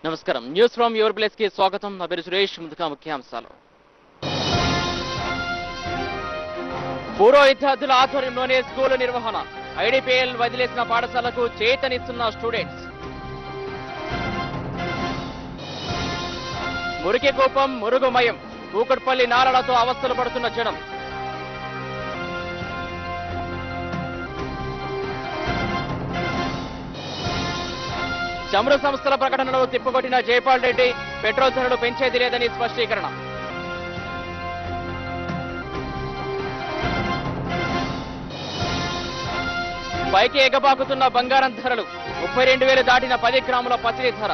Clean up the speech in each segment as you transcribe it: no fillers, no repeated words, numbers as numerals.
నమస్కారం. News from your place కి స్వాగతం. నా పేరు సురేష్. ముందుగా ముఖ్యాంశాలు. పూర్వ విద్యార్థుల ఆధ్వర్యంలోనే స్కూలు నిర్వహణ. ఐడిపిఎల్ వదిలేసిన పాఠశాలకు చేతనిస్తున్న స్టూడెంట్స్. మురికి కోపం మురుగుమయం. కూకట్పల్లి నారలతో అవస్థలు పడుతున్న జనం. చమురు సంస్థల ప్రకటనలో తిప్పుకొట్టిన జైపాల్ రెడ్డి. పెట్రోల్ ధరలు పెంచేది లేదని స్పష్టీకరణ. పైకి ఎగబాకుతున్న బంగారం ధరలు. 32,000 దాటిన 10 గ్రాముల పసిడి ధర.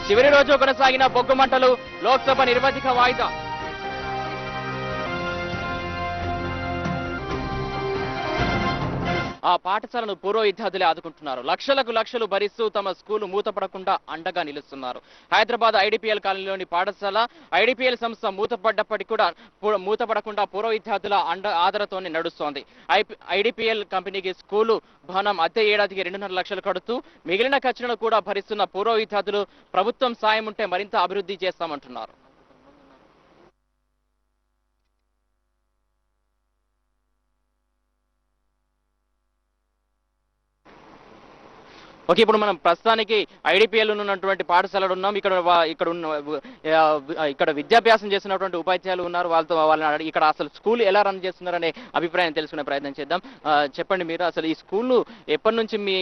చివరి రోజు కొనసాగిన బొగ్గు మంటలు. లోక్సభ నిర్వధిక వాయిదా. ఆ పాఠశాలను పూర్వ విద్యార్థులే ఆదుకుంటున్నారు. లక్షలకు లక్షలు భరిస్తూ తమ స్కూలు మూతపడకుండా అండగా నిలుస్తున్నారు. హైదరాబాద్ ఐడిపిఎల్ కాలనీలోని పాఠశాల ఐడిపిఎల్ సంస్థ మూతపడ్డప్పటికీ కూడా మూతపడకుండా పూర్వ విద్యార్థుల ఆదరతోనే నడుస్తోంది. ఐడిపిఎల్ కంపెనీకి స్కూలు భవనం అద్దె ఏడాదికి 2.5 లక్షలు కడుతూ మిగిలిన ఖర్చులను కూడా భరిస్తున్న పూర్వ విద్యార్థులు ప్రభుత్వం సాయం ఉంటే మరింత అభివృద్ధి చేస్తామంటున్నారు. ఓకే, ఇప్పుడు మనం ప్రస్తుతానికి ఐడిపిఎల్ ఉన్నటువంటి పాఠశాలలో ఉన్నాం. ఇక్కడ విద్యాభ్యాసం చేస్తున్నటువంటి ఉపాధ్యాయులు ఉన్నారు. వాళ్ళని ఇక్కడ అసలు స్కూల్ ఎలా రన్ చేస్తున్నారనే అభిప్రాయం తెలుసుకునే ప్రయత్నం చేద్దాం. చెప్పండి, మీరు అసలు ఈ స్కూల్ ఎప్పటి నుంచి మీ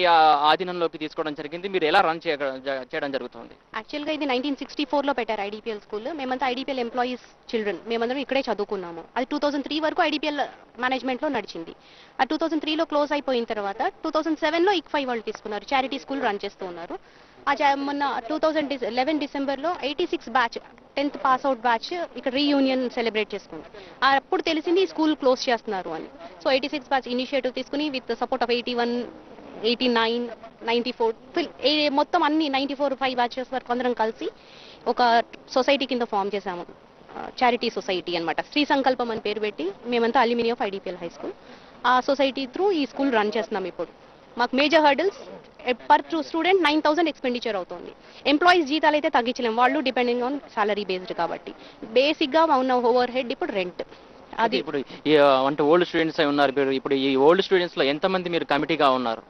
ఆధీనంలోకి తీసుకోవడం జరిగింది? మీరు ఎలా రన్ చేయడం జరుగుతుంది? యాక్చువల్గా ఇది 1964లో పెట్టారు ఐడిపిఎల్ స్కూల్. మేమంతా ఐడిపిఎల్ ఎంప్లాయీస్ చిల్డ్రన్, మేమందరం ఇక్కడే చదువుకున్నాము. అది 2003 వరకు ఐడిపిఎల్ మేనేజ్మెంట్లో నడిచింది. ఆ 2003లో క్లోజ్ అయిపోయిన తర్వాత 2007లో ICFI వాళ్ళు తీసుకున్నారు. చారిటీ స్కూల్ రన్ చేస్తూ ఉన్నారు. మొన్న 2011 డిసెంబర్లో 86 batch 10th pass out batch ఇక్కడ రీయూనియన్ సెలబ్రేట్ చేసుకుంది. అప్పుడు తెలిసింది ఈ స్కూల్ క్లోజ్ చేస్తున్నారు అని. సో 86 బ్యాచ్ ఇనిషియేటివ్ తీసుకుని విత్ సపోర్ట్ ఆఫ్ 81, 89, 94 మొత్తం అన్ని 94 5 బ్యాచెస్ వరకు అందరం కలిసి ఒక సొసైటీ కింద ఫామ్ చేశాము. చారిటీ సొసైటీ అనమాట. శ్రీ సంకల్పం అని పేరు పెట్టి మేమంతా alumni of IDPL high school. ఆ సొసైటీ త్రూ ఈ స్కూల్ రన్ చేస్తున్నాం. ఇప్పుడు మాకు major hurdles per student 9,000 expenditure అవుతుంది. ఎంప్లాయీస్ జీతాలు అయితే తగ్గించలేము, వాళ్ళు డిపెండింగ్ ఆన్ సాలరీ బేస్డ్ కాబట్టి. బేసిక్గా ఉన్న ఓవర్ హెడ్ ఇప్పుడు రెంట్. అది ఇప్పుడు అంటే ఓల్డ్ స్టూడెంట్స్ ఉన్నారు. ఇప్పుడు ఈ ఓల్డ్ స్టూడెంట్స్ లో ఎంతమంది మీరు కమిటీగా ఉన్నారు?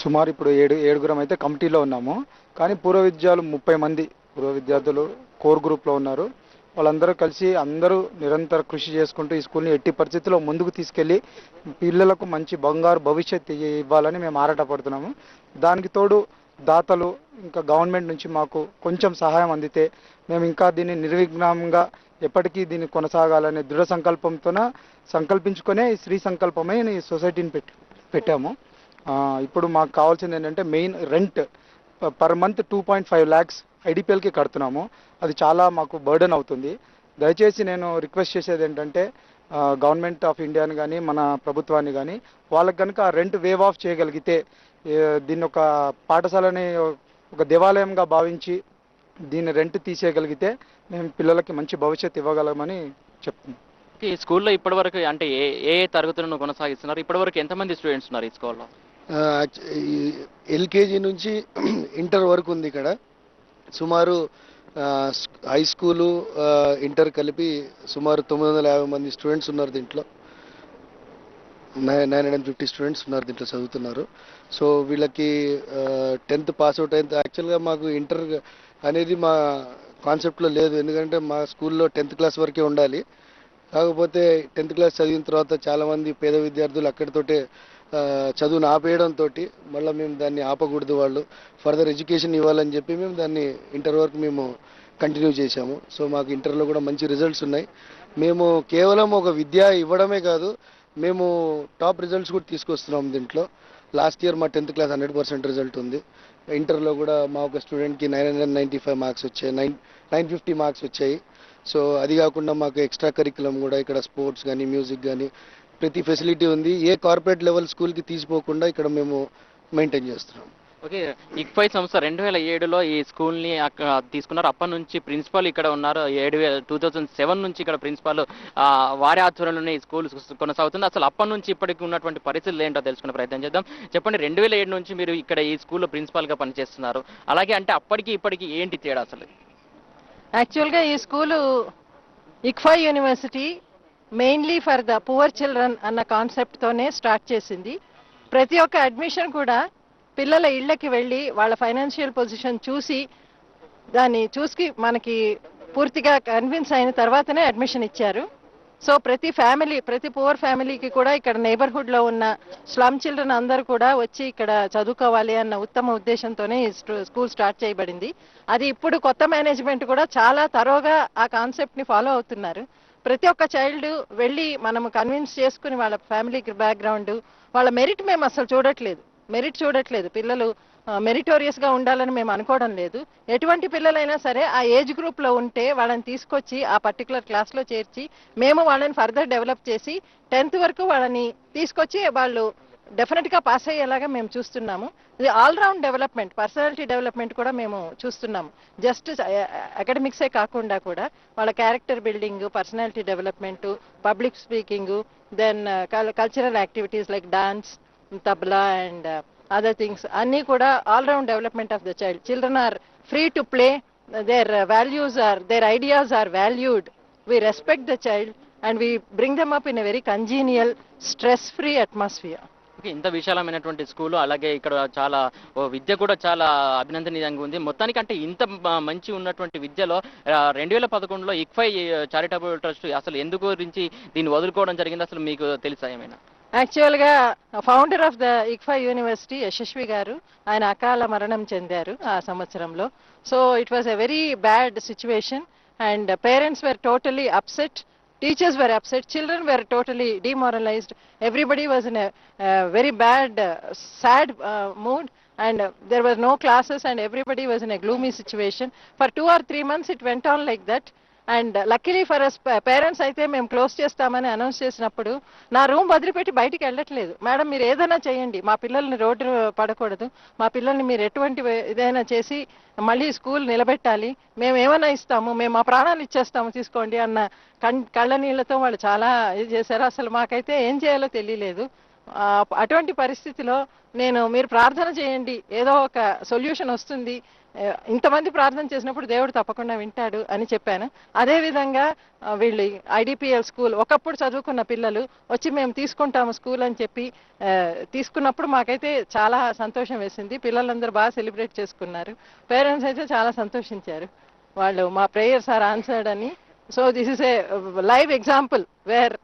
సుమారు ఇప్పుడు 7గురం అయితే కమిటీలో ఉన్నాము. కానీ పూర్వ విద్యార్థులు 30 మంది పూర్వ విద్యార్థులు కోర్ గ్రూప్లో ఉన్నారు. వాళ్ళందరూ కలిసి అందరూ నిరంతర కృషి చేసుకుంటూ ఈ స్కూల్ని ఎట్టి పరిస్థితుల్లో ముందుకు తీసుకెళ్లి పిల్లలకు మంచి బంగారు భవిష్యత్తు ఇవ్వాలని మేము ఆరాటపడుతున్నాము. దానికి తోడు దాతలు ఇంకా గవర్నమెంట్ నుంచి మాకు కొంచెం సహాయం అందితే మేము ఇంకా దీన్ని నిర్విఘ్నంగా ఎప్పటికీ దీన్ని కొనసాగాలనే దృఢ సంకల్పించుకునే శ్రీ సంకల్పమే ఈ సొసైటీని పెట్టాము. ఇప్పుడు మాకు కావాల్సింది ఏంటంటే main rent per month 2.5 lakhs ఐడిపిఎల్కి కడుతున్నాము. అది చాలా మాకు బర్డెన్ అవుతుంది. దయచేసి నేను రిక్వెస్ట్ చేసేది ఏంటంటే గవర్నమెంట్ ఆఫ్ ఇండియాని కానీ మన ప్రభుత్వాన్ని కానీ వాళ్ళకి కనుక రెంట్ వేవ్ ఆఫ్ చేయగలిగితే దీన్ని ఒక పాఠశాలని ఒక దేవాలయంగా భావించి దీన్ని రెంట్ తీసేయగలిగితే మేము పిల్లలకి మంచి భవిష్యత్తు ఇవ్వగలమని చెప్తున్నాం. ఈ స్కూల్లో ఇప్పటివరకు అంటే ఏ తరగతులను కొనసాగిస్తున్నారు? ఇప్పటివరకు ఎంతమంది స్టూడెంట్స్ ఉన్నారు ఈ స్కూల్లో? ఎల్కేజీ నుంచి ఇంటర్ వరకు ఉంది ఇక్కడ. సుమారు హై స్కూలు ఇంటర్ కలిపి సుమారు 950 మంది స్టూడెంట్స్ ఉన్నారు. దీంట్లో 950 స్టూడెంట్స్ ఉన్నారు దీంట్లో చదువుతున్నారు. సో వీళ్ళకి 10th పాస్ అవుట్ అయితే యాక్చువల్గా మాకు ఇంటర్ అనేది మా కాన్సెప్ట్లో లేదు. ఎందుకంటే మా స్కూల్లో 10th క్లాస్ వరకే ఉండాలి. కాకపోతే 10th క్లాస్ చదివిన తర్వాత చాలామంది పేద విద్యార్థులు అక్కడితోటే చదువును ఆపేయడంతో మళ్ళీ మేము దాన్ని ఆపకూడదు, వాళ్ళు ఫర్దర్ ఎడ్యుకేషన్ ఇవ్వాలని చెప్పి మేము దాన్ని ఇంటర్ వరకు మేము కంటిన్యూ చేశాము. సో మాకు ఇంటర్లో కూడా మంచి రిజల్ట్స్ ఉన్నాయి. మేము కేవలం ఒక విద్య ఇవ్వడమే కాదు, మేము టాప్ రిజల్ట్స్ కూడా తీసుకొస్తున్నాం దీంట్లో. లాస్ట్ ఇయర్ మా 10th క్లాస్ 100% రిజల్ట్ ఉంది. ఇంటర్లో కూడా మా ఒక స్టూడెంట్కి 995 మార్క్స్ వచ్చాయి, 950 మార్క్స్ వచ్చాయి. సో అది కాకుండా మాకు ఎక్స్ట్రా కరికులం కూడా ఇక్కడ స్పోర్ట్స్ కానీ మ్యూజిక్ కానీ ప్రతి ఫెసిలిటీ ఉంది. ఏ కార్పొరేట్ లెవెల్ స్కూల్కి తీసిపోకుండా ఇక్కడ మేము మెయింటైన్ చేస్తున్నాం. ఓకే. ఇక్ఫై సంస్థ 2007లో ఈ స్కూల్ని తీసుకున్నారు. అప్పటి నుంచి ప్రిన్సిపల్ ఇక్కడ ఉన్నారు. 2007 నుంచి ఇక్కడ ప్రిన్సిపల్ వారి ఆధ్వర్యంలోనే ఈ స్కూల్ కొనసాగుతుంది. అసలు అప్పటి నుంచి ఇప్పటికి ఉన్నటువంటి పరిస్థితులు ఏంటో తెలుసుకునే ప్రయత్నం చేద్దాం. చెప్పండి, 2007 నుంచి మీరు ఇక్కడ ఈ స్కూల్లో ప్రిన్సిపాల్గా పనిచేస్తున్నారు. అలాగే అంటే అప్పటికి ఇప్పటికి ఏంటి తేడా అసలు? యాక్చువల్గా ఈ school ICFAI university mainly for the poor children అన్న కాన్సెప్ట్తోనే స్టార్ట్ చేసింది. ప్రతి ఒక్క అడ్మిషన్ కూడా పిల్లల ఇళ్ళకి వెళ్ళి వాళ్ళ ఫైనాన్షియల్ పొజిషన్ చూసి దాన్ని చూసి మనకి పూర్తిగా కన్విన్స్ అయిన తర్వాతనే అడ్మిషన్ ఇచ్చారు. సో ప్రతి పువర్ ఫ్యామిలీకి కూడా ఇక్కడ నైబర్హుడ్లో ఉన్న స్లమ్ చిల్డ్రన్ అందరూ కూడా వచ్చి ఇక్కడ చదువుకోవాలి అన్న ఉత్తమ ఉద్దేశంతోనే ఈ స్కూల్ స్టార్ట్ చేయబడింది. అది ఇప్పుడు కొత్త మేనేజ్మెంట్ కూడా చాలా తరోగా ఆ కాన్సెప్ట్ని ఫాలో అవుతున్నారు. ప్రతి ఒక్క చైల్డ్ వెళ్ళి మనము కన్విన్స్ చేసుకుని వాళ్ళ ఫ్యామిలీ బ్యాక్గ్రౌండ్, వాళ్ళ మెరిట్ మేము అసలు చూడట్లేదు. పిల్లలు మెరిటోరియస్ గా ఉండాలని మేము అనుకోవడం లేదు. ఎటువంటి పిల్లలైనా సరే ఆ ఏజ్ గ్రూప్ లో ఉంటే వాళ్ళని తీసుకొచ్చి ఆ పర్టికులర్ క్లాస్ లో చేర్చి మేము వాళ్ళని ఫర్దర్ డెవలప్ చేసి 10th వరకు వాళ్ళని తీసుకొచ్చి వాళ్ళు డెఫినెట్ గా పాస్ అయ్యేలాగా మేము చూస్తున్నాము. ఇది all round development, personality development కూడా మేము చూస్తున్నాము. జస్ట్ అకాడమిక్సే కాకుండా కూడా వాళ్ళ character building, personality development, public speaking, then cultural activities like dance, tabla and other things, anni kuda all round development of the child. Children are free to play, their their ideas are valued, we respect the child and we bring them up in a very congenial, stress free atmosphere. ఇంత విశాలమైనటువంటి school, అలాగే ఇక్కడ చాలా విద్య కూడా చాలా అభినందనీయంగా ఉంది. మొత్తానికి అంటే ఇంత మంచి ఉన్నటువంటి విద్యలో 2011లో ఇక్ఫై చారిటబుల్ ట్రస్ట్ అసలు ఎందుకు గురించి దీన్ని వదులుకోవడం జరిగింది, అసలు మీకు తెలుసా ఏమైనా? యాక్చువల్గా founder of the ICFAI university Yashasvi గారు, ఆయన అకాల మరణం చెందారు ఆ సంవత్సరంలో. So it was a very bad situation and parents were totally upset, teachers were upset, children were totally demoralized, everybody was in a very bad sad mood and there were no classes and everybody was in a gloomy situation. For 2 or 3 months it went on like that. And luckily for us parents అయితే మేము close చేస్తామని announce చేసినప్పుడు నా room వదిలిపెట్టి బయటికి వెళ్ళట్లేదు. Madam మీరు ఏదైనా చేయండి, మా పిల్లల్ని రోడ్డు పడకూడదు, మా పిల్లల్ని మీరు ఎటువంటి ఇదైనా చేసి మళ్ళీ స్కూల్ నిలబెట్టాలి, మేము ఏమైనా ఇస్తాము, మేము మా ప్రాణాలు ఇచ్చేస్తాము తీసుకోండి అన్న కళ్ళ నీళ్లతో వాళ్ళు చాలా ఇది చేశారు. అసలు మాకైతే ఏం చేయాలో తెలియలేదు. అటువంటి పరిస్థితిలో మీరు ప్రార్థన చేయండి, ఏదో ఒక సొల్యూషన్ వస్తుంది, ఇంతమంది ప్రార్థన చేసినప్పుడు దేవుడు తప్పకుండా వింటాడు అని చెప్పాను. అదేవిధంగా వీళ్ళు ఐడిపిఎల్ స్కూల్ ఒకప్పుడు చదువుకున్న పిల్లలు వచ్చి మేము తీసుకుంటాము స్కూల్ అని చెప్పి తీసుకున్నప్పుడు మాకైతే చాలా సంతోషం వేసింది. పిల్లలందరూ బాగా సెలబ్రేట్ చేసుకున్నారు, పేరెంట్స్ అయితే చాలా సంతోషించారు. వాళ్ళు మా ప్రేయర్స్ ఆర్ ఆన్సర్డ్ అని. So this is a live example where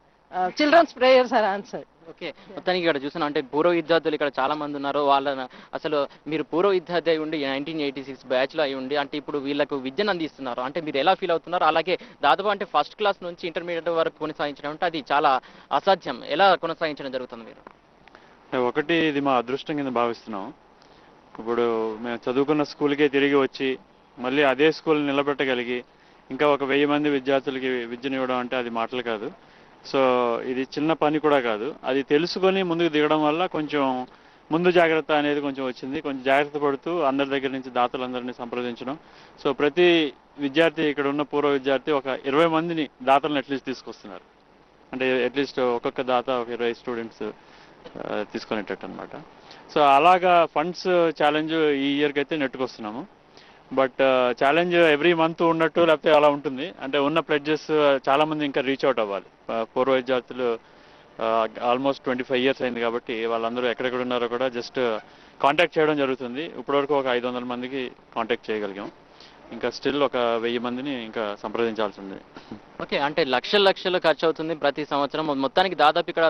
childrens prayers are answered. Okay, మొత్తానికి ఇక్కడ చూస్తున్నాం అంటే పూర్వ విద్యార్థులు ఇక్కడ చాలా మంది ఉన్నారు. వాళ్ళని అసలు మీరు పూర్వ విద్యార్థి అయి ఉండి 1986 బ్యాచ్లో అయి ఉండి అంటే ఇప్పుడు వీళ్ళకు విద్యను అందిస్తున్నారు అంటే మీరు ఎలా ఫీల్ అవుతున్నారు? అలాగే దాదాపు అంటే ఫస్ట్ క్లాస్ నుంచి ఇంటర్మీడియట్ వరకు కొనసాగించడం అంటే అది చాలా అసాధ్యం, ఎలా కొనసాగించడం జరుగుతుంది మీరు? ఒకటి, ఇది మా అదృష్టం కింద భావిస్తున్నాం. ఇప్పుడు మేము చదువుకున్న స్కూల్కే తిరిగి వచ్చి మళ్ళీ అదే స్కూల్ నిలబెట్టగలిగి ఇంకా ఒక 1000 మంది విద్యార్థులకి విద్యనివ్వడం అంటే అది మాటలు కాదు. సో ఇది చిన్న పని కూడా కాదు. అది తెలుసుకొని ముందుకు దిగడం వల్ల కొంచెం ముందు జాగ్రత్త అనేది కొంచెం వచ్చింది. కొంచెం జాగ్రత్త పడుతూ అందరి దగ్గర నుంచి దాతలందరినీ సంప్రదించడం. సో ప్రతి విద్యార్థి, ఇక్కడ ఉన్న పూర్వ విద్యార్థి ఒక 20 మందిని దాతలను అట్లీస్ట్ తీసుకొస్తున్నారు. అంటే అట్లీస్ట్ ఒక్కొక్క దాత ఒక 20 స్టూడెంట్స్ తీసుకునేటట్టు అనమాట. సో అలాగా ఫండ్స్ ఛాలెంజ్ ఈ ఇయర్కి అయితే నెట్టుకొస్తున్నాము. బట్ ఛాలెంజ్ ఎవ్రీ మంత్ ఉన్నట్టు లేకపోతే అలా ఉంటుంది. అంటే ఉన్న ప్లెడ్జెస్ చాలా మంది ఇంకా రీచ్ అవుట్ అవ్వాలి. పూర్వ విద్యార్థులు ఆల్మోస్ట్ 25 years అయింది కాబట్టి వాళ్ళందరూ ఎక్కడెక్కడ ఉన్నారో కూడా జస్ట్ కాంటాక్ట్ చేయడం జరుగుతుంది. ఇప్పటివరకు ఒక 500 మందికి కాంటాక్ట్ చేయగలిగాం. ఇంకా స్టిల్ ఒక 1000 మందిని ఇంకా సంప్రదించాల్సి ఉంది. ఓకే, అంటే లక్షలు ఖర్చు అవుతుంది ప్రతి సంవత్సరం. మొత్తానికి దాదాపు ఇక్కడ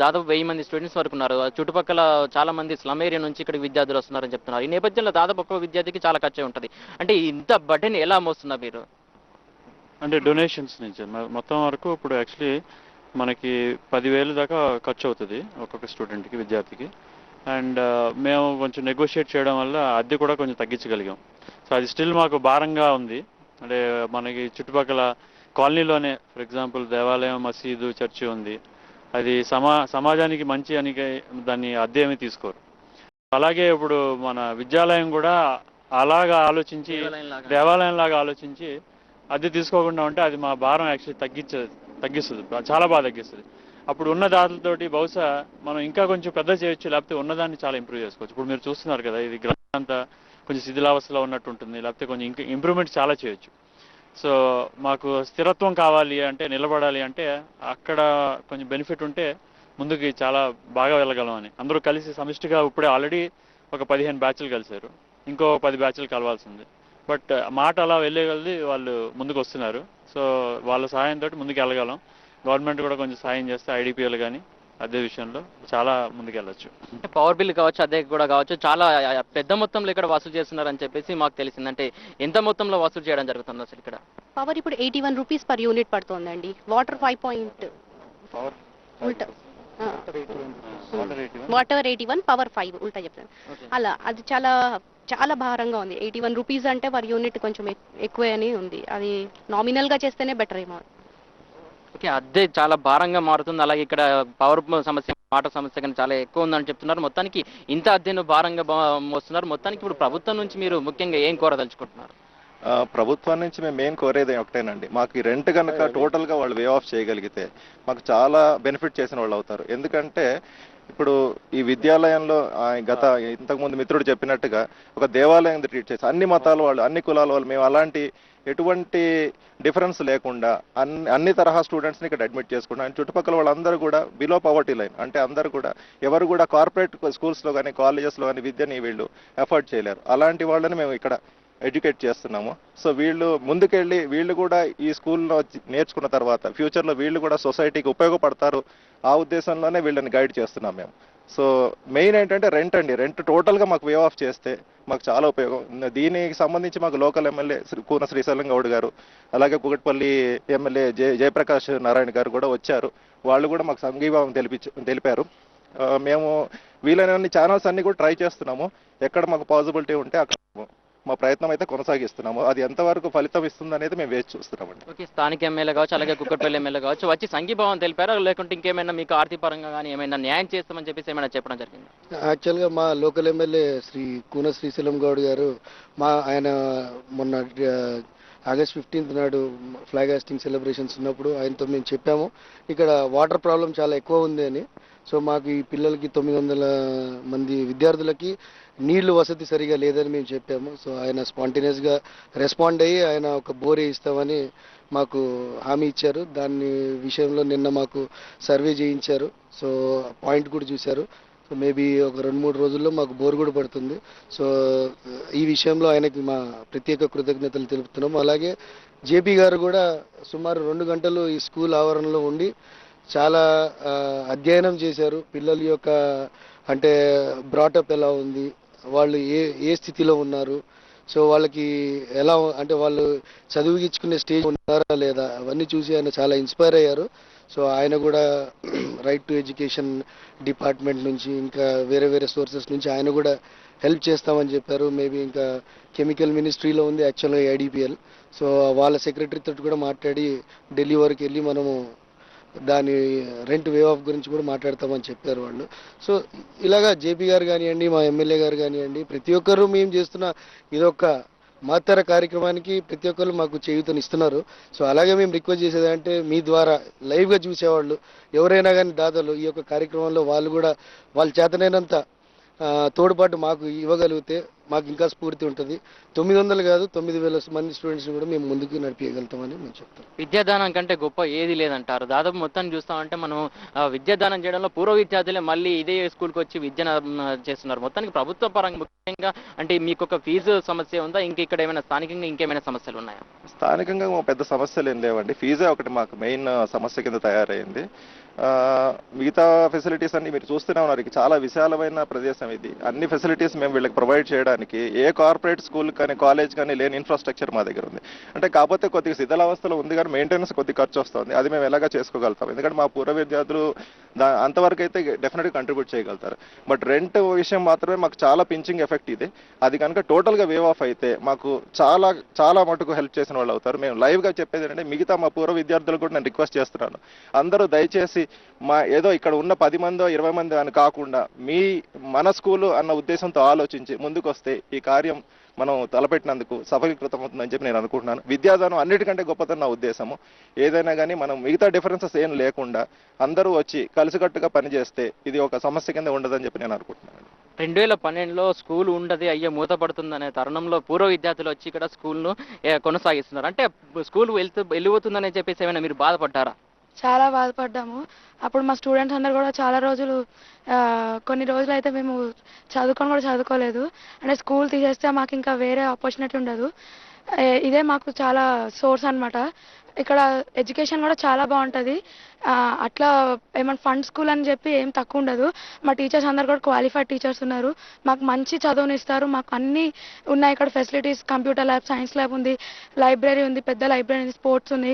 దాదాపు 1000 మంది స్టూడెంట్స్ వరకు ఉన్నారు. చుట్టుపక్కల చాలా మంది స్లమ్ ఏరియా నుంచి ఇక్కడికి విద్యార్థులు వస్తున్నారని చెప్తున్నారు. ఈ నేపథ్యంలో దాదాపు ఒక్కో విద్యార్థికి చాలా ఖర్చు ఉంటుంది. అంటే ఇంత బడ్డెన్ ఎలా మోస్తున్నారు మీరు? అంటే డొనేషన్స్ నుంచి మొత్తం వరకు ఇప్పుడు యాక్చువల్లీ మనకి 10,000 దాకా ఖర్చు అవుతుంది ఒక్కొక్క స్టూడెంట్కి, విద్యార్థికి. అండ్ మేము కొంచెం నెగోషియేట్ చేయడం వల్ల అద్దె కూడా కొంచెం తగ్గించగలిగాం. సో అది స్టిల్ మాకు భారంగా ఉంది. అంటే మనకి చుట్టుపక్కల కాలనీలోనే ఫర్ ఎగ్జాంపుల్ దేవాలయం, మసీదు, చర్చి ఉంది. అది సమాజానికి మంచి అని దాన్ని అద్దె ఏమీ తీసుకోరు. అలాగే ఇప్పుడు మన విద్యాలయం కూడా అలాగా ఆలోచించి దేవాలయం లాగా ఆలోచించి అద్దె తీసుకోకుండా ఉంటే అది మా భారం యాక్చువల్లీ తగ్గిస్తుంది, చాలా బాగా తగ్గిస్తుంది. అప్పుడు ఉన్న దాతలతోటి బహుశా మనం ఇంకా కొంచెం పెద్ద చేయొచ్చు, లేకపోతే ఉన్నదాన్ని చాలా ఇంప్రూవ్ చేసుకోవచ్చు. ఇప్పుడు మీరు చూస్తున్నారు కదా, ఇది గ్రౌండ్ అంతా కొంచెం శిథిలావస్థలో ఉన్నట్టు ఉంటుంది, లేకపోతే కొంచెం ఇంకా ఇంప్రూవ్మెంట్ చాలా చేయొచ్చు. సో మాకు స్థిరత్వం కావాలి అంటే, నిలబడాలి అంటే అక్కడ కొంచెం బెనిఫిట్ ఉంటే ముందుకి చాలా బాగా వెళ్ళగలం అని అందరూ కలిసి సమిష్టిగా ఇప్పుడే ఆల్రెడీ ఒక 15 బ్యాచ్లు కలిశారు, ఇంకో 10 బ్యాచ్లు కలవాల్సి ఉంది. బట్ మాట అలా వెళ్ళగలిది వాళ్ళు ముందుకు వస్తున్నారు. సో వాళ్ళ సహాయంతో ముందుకు వెళ్ళగలం. గవర్నమెంట్ కూడా కొంచెం సాయం చేస్తే ఐడిపిఎల్ కానీ అదే విషయంలో చాలా ముందుకెళ్ళచ్చు. పవర్ బిల్ కావచ్చు, అదే కూడా కావచ్చు, చాలా పెద్ద మొత్తంలో ఇక్కడ వసూలు చేస్తున్నారని చెప్పేసి మాకు తెలిసింది. అంటే ఎంత మొత్తంలో వసూలు చేయడం జరుగుతుంది అసలు ఇక్కడ? పవర్ ఇప్పుడు 81 రూపీస్ పర్ యూనిట్ పడుతుందండి. వాటర్ 5 ఉల్టా వాటర్ 81, పవర్ 5 ఉల్టా చెప్తాను. అలా అది చాలా చాలా భారంగా ఉంది. 81 రూపీస్ అంటే పర్ యూనిట్ కొంచెం ఎక్కువే అని ఉంది. అది నామినల్ గా చేస్తేనే బెటర్ ఏమో. ఓకే, అద్దె చాలా భారంగా మారుతుంది. అలాగే ఇక్కడ పవర్ సమస్య, వాటర్ సమస్య కానీ చాలా ఎక్కువ ఉందని చెప్తున్నారు. మొత్తానికి ఇంత అద్దెను భారంగా మోస్తున్నారు. మొత్తానికి ఇప్పుడు ప్రభుత్వం నుంచి మీరు ముఖ్యంగా ఏం కోరదలుచుకుంటున్నారు? ప్రభుత్వం నుంచి మేము ఏం కోరేది ఒకటేనండి, మాకు ఈ రెంట్ కనుక టోటల్గా వాళ్ళు వే ఆఫ్ చేయగలిగితే మాకు చాలా బెనిఫిట్ చేసిన వాళ్ళు అవుతారు. ఎందుకంటే ఇప్పుడు ఈ విద్యాలయంలో ఇంతకుముందు మిత్రుడు చెప్పినట్టుగా ఒక దేవాలయం ట్రీట్ చేసి అన్ని మతాల వాళ్ళు, అన్ని కులాల వాళ్ళు, మేము అలాంటి ఎటువంటి డిఫరెన్స్ లేకుండా అన్ని తరహా స్టూడెంట్స్ని ఇక్కడ అడ్మిట్ చేసుకుంటాం. చుట్టుపక్కల వాళ్ళందరూ కూడా బిలో పవర్టీ లైన్, అంటే అందరూ కూడా ఎవరు కూడా కార్పొరేట్ స్కూల్స్లో కానీ కాలేజెస్లో కానీ విద్యని వీళ్ళు ఎఫర్ట్ చేయలేరు. అలాంటి వాళ్ళని మేము ఇక్కడ ఎడ్యుకేట్ చేస్తున్నాము. సో వీళ్ళు ముందుకెళ్ళి వీళ్ళు కూడా ఈ స్కూల్లో నేర్చుకున్న తర్వాత ఫ్యూచర్లో వీళ్ళు కూడా సొసైటీకి ఉపయోగపడతారు. ఆ ఉద్దేశంలోనే వీళ్ళని గైడ్ చేస్తున్నాం మేము. సో మెయిన్ ఏంటంటే రెంట్ అండి, రెంట్ టోటల్గా మాకు వే ఆఫ్ చేస్తే మాకు చాలా ఉపయోగం. దీనికి సంబంధించి మాకు లోకల్ ఎమ్మెల్యే కూన శ్రీశైలం గౌడ్ గారు, అలాగే కుకట్పల్లి ఎమ్మెల్యే జయప్రకాష్ నారాయణ గారు కూడా వచ్చారు. వాళ్ళు కూడా మాకు సంఘీభావం తెలిపారు. మేము వీలైనన్ని ఛానల్స్ అన్ని కూడా ట్రై చేస్తున్నాము. ఎక్కడ మాకు పాసిబిలిటీ ఉంటే అక్కడ మా ప్రయత్నం అయితే కొనసాగిస్తున్నాము. అది ఎంతవరకు ఫలితం ఇస్తుంది అనేది మేము వేచి చూస్తున్నామండి. ఓకే, స్థానిక ఎమ్మెల్యే కావచ్చు, అలాగే కుక్కట్పల్లి ఎమ్మెల్యే కావచ్చు వచ్చి సంఘీభావం తెలిపారా, లేకుంటే ఇంకేమైనా మీకు ఆర్థిక పరంగా కానీ ఏమైనా న్యాయం చేస్తామని చెప్పేసి ఏమైనా చెప్పడం జరిగింది? యాక్చువల్గా మా లోకల్ ఎమ్మెల్యే శ్రీ కూన శ్రీశైలం గౌడ్ గారు ఆయన మొన్న ఆగస్ట్ 15th నాడు ఫ్లాగ్ హాస్టింగ్ సెలబ్రేషన్స్ ఉన్నప్పుడు ఆయనతో మేము చెప్పాము ఇక్కడ వాటర్ ప్రాబ్లం చాలా ఎక్కువ ఉంది అని. సో మాకు ఈ పిల్లలకి 900 మంది విద్యార్థులకి నీళ్లు వసతి సరిగా లేదని మేము చెప్పాము. సో ఆయన స్పాంటేనియస్గా రెస్పాండ్ అయ్యి ఆయన ఒక బోరే ఇస్తామని మాకు హామీ ఇచ్చారు. దాని విషయంలో నిన్న మాకు సర్వే చేయించారు. సో పాయింట్ కూడా చూశారు. సో మేబీ ఒక 2-3 రోజుల్లో మాకు బోర్ కూడా పడుతుంది. సో ఈ విషయంలో ఆయనకి మా ప్రత్యేక కృతజ్ఞతలు తెలుపుతున్నాము. అలాగే జేపీ గారు కూడా సుమారు 2 గంటలు ఈ స్కూల్ ఆవరణలో ఉండి చాలా అధ్యయనం చేశారు. పిల్లల యొక్క అంటే బ్రాటప్ ఎలా ఉంది, వాళ్ళు ఏ స్థితిలో ఉన్నారు, సో వాళ్ళకి ఎలా అంటే వాళ్ళు చదువుకిచ్చుకునే స్టేజ్ ఉన్నారా లేదా, అవన్నీ చూసి ఆయన చాలా ఇన్స్పైర్ అయ్యారు. సో ఆయన కూడా రైట్ టు ఎడ్యుకేషన్ డిపార్ట్మెంట్ నుంచి ఇంకా వేరే వేరే సోర్సెస్ నుంచి ఆయన కూడా హెల్ప్ చేస్తామని చెప్పారు. మేబీ ఇంకా కెమికల్ మినిస్ట్రీలో ఉంది యాక్చువల్గా ఐడిపిఎల్. సో వాళ్ళ సెక్రటరీతో కూడా మాట్లాడి ఢిల్లీ వరకు వెళ్ళి మనము దాని రెంట్ వే ఆఫ్ గురించి కూడా మాట్లాడతామని చెప్పారు వాళ్ళు. సో ఇలాగా జేపీ గారు కానివ్వండి, మా ఎమ్మెల్యే గారు కానివ్వండి, ప్రతి ఒక్కరు మేము చేస్తున్న ఇదొక మహత్తర కార్యక్రమానికి ప్రతి ఒక్కరు మాకు చేయూతనిస్తున్నారు. సో అలాగే మేము రిక్వెస్ట్ చేసేది అంటే మీ ద్వారా లైవ్గా చూసేవాళ్ళు ఎవరైనా కానీ దాతలు ఈ యొక్క కార్యక్రమంలో వాళ్ళు కూడా వాళ్ళ చేతనైనంత తోడ్పాటు మాకు ఇవ్వగలిగితే మాకు ఇంకా స్ఫూర్తి ఉంటుంది. 900 కాదు 9,000 మంది స్టూడెంట్స్ కూడా మేము ముందుకు నడిపించగలుగుతామని మేము చెప్తాం. విద్యాదానం కంటే గొప్ప ఏది లేదంటారు. దాదాపు మొత్తం చూస్తామంటే మనం విద్యాదానం చేయడంలో పూర్వ విద్యార్థులే మళ్ళీ ఇదే స్కూల్కి వచ్చి విద్యను చేస్తున్నారు. మొత్తానికి ప్రభుత్వ పరంగా ముఖ్యంగా అంటే మీకు ఒక ఫీజు సమస్య ఉందా, ఇంక ఇక్కడ ఏమైనా స్థానికంగా ఇంకేమైనా సమస్యలు ఉన్నాయా? స్థానికంగా పెద్ద సమస్యలు ఏం లేవండి. ఫీజే ఒకటి మాకు మెయిన్ సమస్య కింద తయారైంది. మిగతా ఫెసిలిటీస్ అన్ని మీరు చూస్తూనే ఉన్నారు. చాలా విశాలమైన ప్రదేశం ఇది. అన్ని ఫెసిలిటీస్ మేము వీళ్ళకి ప్రొవైడ్ చేయడానికి చేయడానికి ఏ కార్పొరేట్ స్కూల్ కానీ కాలేజ్ కానీ లేని ఇన్ఫ్రాస్ట్రక్చర్ మా దగ్గర ఉంది. అంటే కాకపోతే కొద్దిగా శిథిలావస్థలో ఉంది కానీ మెయింటెనెన్స్ కొద్ది ఖర్చు వస్తుంది. అది మేము ఎలాగా చేసుకోగలుగుతాం, ఎందుకంటే మా పూర్వ విద్యార్థులు అంతవరకు అయితే డెఫినెట్గా కంట్రిబ్యూట్ చేయగలుగుతారు. బట్ రెంట్ విషయం మాత్రమే మాకు చాలా పించింగ్ ఎఫెక్ట్ ఇది. అది కనుక టోటల్గా వేవ్ ఆఫ్ అయితే మాకు చాలా చాలా మటుకు హెల్ప్ చేసిన వాళ్ళు అవుతారు. మేము లైవ్గా చెప్పేది ఏంటంటే మిగతా మా పూర్వ విద్యార్థులు కూడా నేను రిక్వెస్ట్ చేస్తున్నాను, అందరూ దయచేసి మా ఏదో ఇక్కడ ఉన్న 10 మందో 20 మంది అని కాకుండా మన స్కూలు అన్న ఉద్దేశంతో ఆలోచించి ముందుకు వస్తే ఈ కార్యం మనం తలపెట్టినందుకు సఫలీకృతం అవుతుందని చెప్పి నేను అనుకుంటున్నాను. విద్యాదానం అన్నిటికంటే గొప్పదని నా ఉద్దేశము. ఏదైనా కానీ మనం మిగతా డిఫరెన్సెస్ ఏం లేకుండా అందరూ వచ్చి కలిసికట్టుగా పనిచేస్తే ఇది ఒక సమస్య కింద ఉండదని చెప్పి నేను అనుకుంటున్నాను. 2012లో స్కూల్ ఉండదు, అయ్యే మూతపడుతుందనే తరుణంలో పూర్వ విద్యార్థులు వచ్చి ఇక్కడ స్కూల్ను కొనసాగిస్తున్నారు. అంటే స్కూల్ వెళ్ళిపోతుందని చెప్పేసి ఏమైనా మీరు బాధపడ్డారా? చాలా బాధపడ్డాము. అప్పుడు మా స్టూడెంట్స్ అందరు కూడా చాలా రోజులు కొన్ని రోజులు అయితే మేము చదువుకోలేదు. అంటే స్కూల్ తీసేస్తే మాకు ఇంకా వేరే ఆపర్చునిటీ ఉండదు. ఇదే మాకు చాలా సోర్స్ అన్నమాట. ఇక్కడ ఎడ్యుకేషన్ కూడా చాలా బాగుంటుంది. అట్లా ఏమైనా ఫండ్ స్కూల్ అని చెప్పి ఏం తక్కువ ఉండదు. మా టీచర్స్ అందరు కూడా క్వాలిఫైడ్ టీచర్స్ ఉన్నారు. మాకు మంచి చదువునిస్తారు. మాకు అన్నీ ఉన్నాయి ఇక్కడ facilities. Computer lab, science lab ఉంది, లైబ్రరీ ఉంది, పెద్ద లైబ్రరీ ఉంది, స్పోర్ట్స్ ఉంది,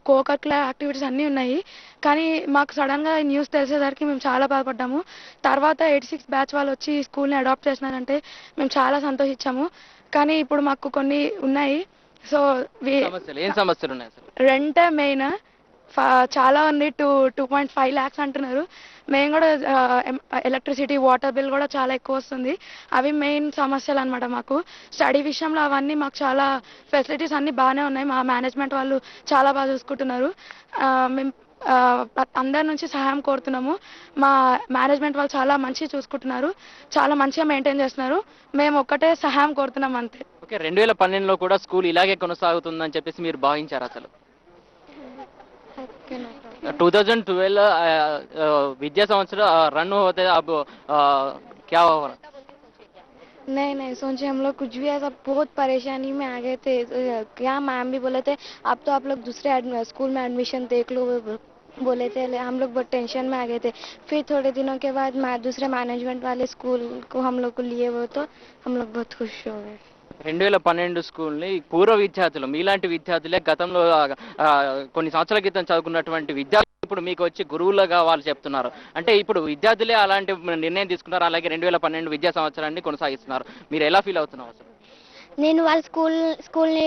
కోకట్లా యాక్టివిటీస్ అన్నీ ఉన్నాయి. కానీ మాకు సడన్గా ఈ న్యూస్ తెలిసేసరికి మేము చాలా బాధపడ్డాము. తర్వాత 86 బ్యాచ్ వాళ్ళు వచ్చి ఈ స్కూల్ని అడాప్ట్ చేసినారంటే మేము చాలా సంతోషించాము. కానీ ఇప్పుడు మాకు కొన్ని ఉన్నాయి. సో ఏం సమస్యలు ఉన్నాయి? రెంట్ మెయిన్ చాలా ఉంది. 2.5 lakhs అంటున్నారు. మేము కూడా ఎలక్ట్రిసిటీ, వాటర్ బిల్ కూడా చాలా ఎక్కువ వస్తుంది. అవి మెయిన్ సమస్యలు అనమాట మాకు. స్టడీ విషయంలో అవన్నీ మాకు చాలా ఫెసిలిటీస్ అన్నీ బాగానే ఉన్నాయి. మా మేనేజ్మెంట్ వాళ్ళు చాలా బాగా చూసుకుంటున్నారు. మేము అందరి నుంచి సహాయం కోరుతున్నాము. మా మేనేజ్మెంట్ వాళ్ళు చాలా మంచిగా చూసుకుంటున్నారు, చాలా మంచిగా మెయింటైన్ చేస్తున్నారు. మేము ఒక్కటే సహాయం కోరుతున్నాం అంతే. ఓకే, 2012లో కూడా స్కూల్ ఇలాగే కొనసాగుతుందని చెప్పేసి మీరు భావించారు అసలు? 2012 विद्या संवत्सर रन होते अब क्या हो रहा? नहीं सोचे हम लोग कुछ भी ऐसा बहुत परेशानी में आ गए थे. क्या मैम भी बोले थे अब तो आप लोग दूसरे स्कूल में एडमिशन देख लो बोले थे. हम लोग बहुत टेंशन में आ गए थे. फिर थोड़े दिनों के बाद दूसरे मैनेजमेंट वाले स्कूल को हम लोग को लिए वो तो हम लोग बहुत खुश हो गए. 2012 స్కూల్ని పూర్వ విద్యార్థులు మీలాంటి విద్యార్థులే గతంలో కొన్ని సంవత్సరాల క్రితం చదువుకున్నటువంటి విద్యార్థులు ఇప్పుడు మీకు వచ్చి గురువులుగా వాళ్ళు చెప్తున్నారు. అంటే ఇప్పుడు విద్యార్థులే అలాంటి నిర్ణయం తీసుకున్నారు, అలాగే 2012 విద్యా సంవత్సరాన్ని కొనసాగిస్తున్నారు. మీరు ఎలా ఫీల్ అవుతున్నారు అసలు? నేను వాళ్ళ స్కూల్ని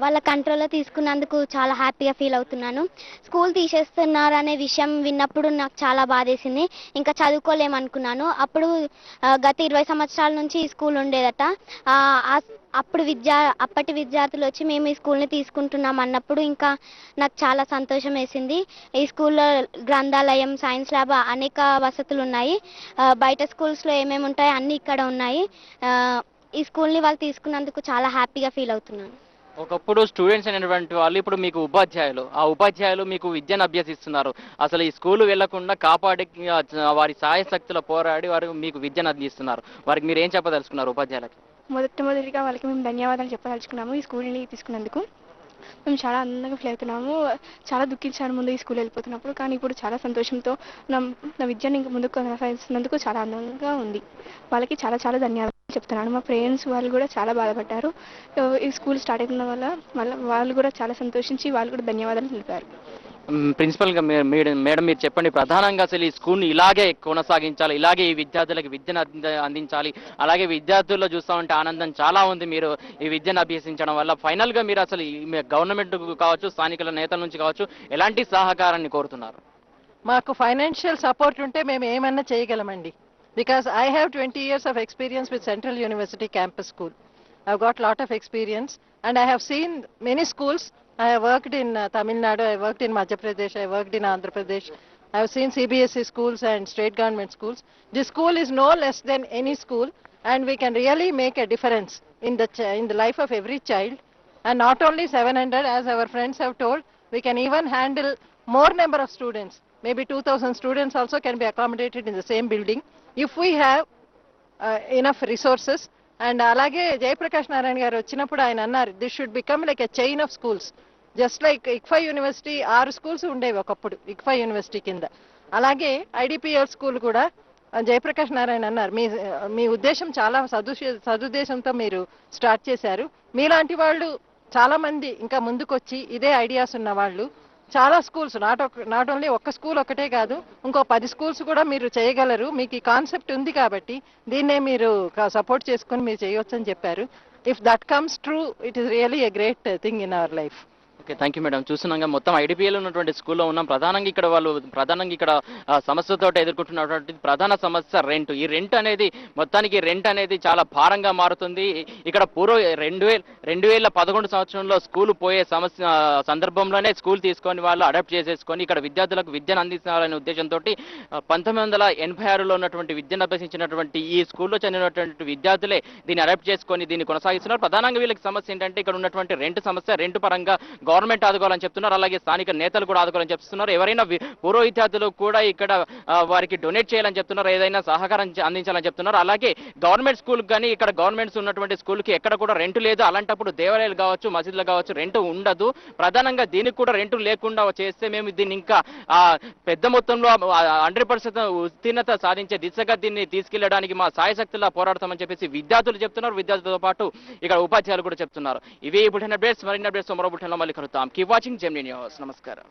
వాళ్ళ కంట్రోల్లో తీసుకున్నందుకు చాలా హ్యాపీగా ఫీల్ అవుతున్నాను. స్కూల్ తీసేస్తున్నారు అనే విషయం విన్నప్పుడు నాకు చాలా బాధేసింది. ఇంకా చదువుకోలేమనుకున్నాను. అప్పుడు గత 20 సంవత్సరాల నుంచి ఈ స్కూల్ ఉండేదట. అప్పటి విద్యార్థులు వచ్చి మేము ఈ స్కూల్ని తీసుకుంటున్నాం అన్నప్పుడు ఇంకా నాకు చాలా సంతోషం వేసింది. ఈ స్కూల్లో గ్రంథాలయం, సైన్స్ ల్యాబ్, అనేక వసతులు ఉన్నాయి. బయట స్కూల్స్లో ఏమేమి ఉంటాయో అన్నీ ఇక్కడ ఉన్నాయి. ఈ స్కూల్ని వాళ్ళు తీసుకున్నందుకు చాలా హ్యాపీగా ఫీల్ అవుతున్నాను. ఒకప్పుడు స్టూడెంట్స్ అనేటువంటి వాళ్ళు ఇప్పుడు మీకు ఉపాధ్యాయులు, ఆ ఉపాధ్యాయులు మీకు విద్యను అభ్యసిస్తున్నారు. అసలు ఈ స్కూల్ వెళ్లకుండా కాపాడి వారి సాయశక్తుల పోరాడి వారు మీకు విద్యను అందిస్తున్నారు. వారికి మీరు ఏం చెప్పదలుచుకున్నారు ఉపాధ్యాయులకి? మొదటిగా వాళ్ళకి మేము ధన్యవాదాలు చెప్పదలుచుకున్నాము ఈ స్కూల్ని తీసుకున్నందుకు. మేము చాలా ఆనందంగా ఫీల్ అవుతున్నాము. చాలా దుఃఖించాను ముందు ఈ స్కూల్ వెళ్ళిపోతున్నప్పుడు, కానీ ఇప్పుడు చాలా సంతోషంతో నా విద్యను ఇంకా ముందుకు కొనసాగిస్తున్నందుకు చాలా ఆనందంగా ఉంది. వాళ్ళకి చాలా చాలా ధన్యవాదాలు చెప్తున్నాను. మా పేరెంట్స్ వాళ్ళు కూడా చాలా బాధపడ్డారు. ఈ స్కూల్ స్టార్ట్ అయిన వల్ల వాళ్ళు కూడా చాలా సంతోషించి వాళ్ళు కూడా ధన్యవాదాలు తెలిపారు. ప్రిన్సిపల్ గా మేడం మీరు చెప్పండి, ప్రధానంగా అసలు ఈ స్కూల్ని ఇలాగే కొనసాగించాలి, ఇలాగే ఈ విద్యార్థులకు విద్యను అందించాలి, అలాగే విద్యార్థుల్లో చూస్తా ఉంటే ఆనందం చాలా ఉంది మీరు ఈ విద్యను అభ్యసించడం వల్ల. ఫైనల్ గా మీరు అసలు గవర్నమెంట్ కావచ్చు, స్థానికుల నేతల నుంచి కావచ్చు, ఎలాంటి సహకారాన్ని కోరుతున్నారు? మాకు ఫైనాన్షియల్ సపోర్ట్ ఉంటే మేము ఏమన్నా చేయగలమండి. Because I have 20 years of experience with Central University Campus School. I've got lot of experience and I have seen many schools. I have worked in Tamil Nadu, I worked in Madhya Pradesh, I worked in Andhra Pradesh. I have seen CBSE schools and state government schools. This school is no less than any school and we can really make a difference in the life of every child. And not only 700 as our friends have told, we can even handle more number of students. Maybe 2000 students also can be accommodated in the same building if we have enough resources. And alage Jayaprakash Narayan garu vachinappudu ayana annaru this should become like a chain of schools, just like ICFA University 6 schools undevi okappudu ICFA University kinda. Alage IDPL school kuda Jayaprakash Narayana అన్నారు, మీ ఉద్దేశం చాలా సదుద్దేశంతో మీరు start చేశారు. మీలాంటి వాళ్ళు చాలా మంది ఇంకా ముందుకొచ్చి ఇదే ఐడియాస్ ఉన్న వాళ్ళు చాలా స్కూల్స్, నాట్ ఓన్లీ ఒక్క స్కూల్ ఒకటే కాదు, ఇంకో 10 స్కూల్స్ కూడా మీరు చేయగలరు. మీకు ఈ కాన్సెప్ట్ ఉంది కాబట్టి దీన్నే మీరు సపోర్ట్ చేసుకొని మీరు చేయొచ్చని చెప్పారు. If that comes true, it is really a great thing in our life. Okay, thank you madam. చూస్తున్నాగా మొత్తం ఐడిపిఎల్ ఉన్నటువంటి స్కూల్లో ఉన్నాం. ప్రధానంగా ఇక్కడ సమస్యతో ఎదుర్కొంటున్నటువంటి ప్రధాన సమస్య రెంట్. ఈ రెంట్ అనేది చాలా భారంగా మారుతుంది. ఇక్కడ పూర్వ 2011 సంవత్సరంలో స్కూల్ పోయే సందర్భంలోనే స్కూల్ తీసుకొని వాళ్ళు అడాప్ట్ చేసేసుకొని ఇక్కడ విద్యార్థులకు విద్యను అందించాలనే ఉద్దేశంతో 1986లో ఉన్నటువంటి విద్యను అభ్యసించినటువంటి ఈ స్కూల్లో చదివినటువంటి విద్యార్థులే దీన్ని అడాప్ట్ చేసుకొని దీన్ని కొనసాగిస్తున్నారు. ప్రధానంగా వీళ్ళకి సమస్య ఏంటంటే ఇక్కడ ఉన్నటువంటి రెంట్ సమస్య. రెంట్ పరంగా గవర్నమెంట్ ఆదుకోవాలని చెప్తున్నారు, అలాగే స్థానిక నేతలు కూడా ఆదుకోవాలని చెప్తున్నారు. ఎవరైనా పూర్వ విద్యార్థులు కూడా ఇక్కడ వారికి డొనేట్ చేయాలని చెప్తున్నారు, ఏదైనా సహకారం అందించాలని చెప్తున్నారు. అలాగే గవర్నమెంట్ స్కూల్ కానీ ఇక్కడ గవర్నమెంట్స్ ఉన్నటువంటి స్కూల్కి ఎక్కడ కూడా రెంట్ లేదు. అలాంటప్పుడు దేవాలయాలు కావచ్చు, మసీదులు కావచ్చు, రెంట్ ఉండదు. ప్రధానంగా దీనికి కూడా రెంట్ లేకుండా చేస్తే మేము దీన్ని ఇంకా పెద్ద మొత్తంలో 100% ఉత్తీర్ణత సాధించే దిశగా దీన్ని తీసుకెళ్లడానికి మా సాయశక్తులా పోరాడతామని చెప్పేసి విద్యార్థులు చెప్తున్నారు. విద్యార్థులతో పాటు ఇక్కడ ఉపాధ్యాయులు కూడా చెప్తున్నారు. ఇవి బులెటిన్ అప్డేట్స్. మరిన్ని అప్డేట్స్ మరో బులెటిన్లో మళ్ళీ కలుద్దాం. Keep watching Gemini news. నమస్కారం.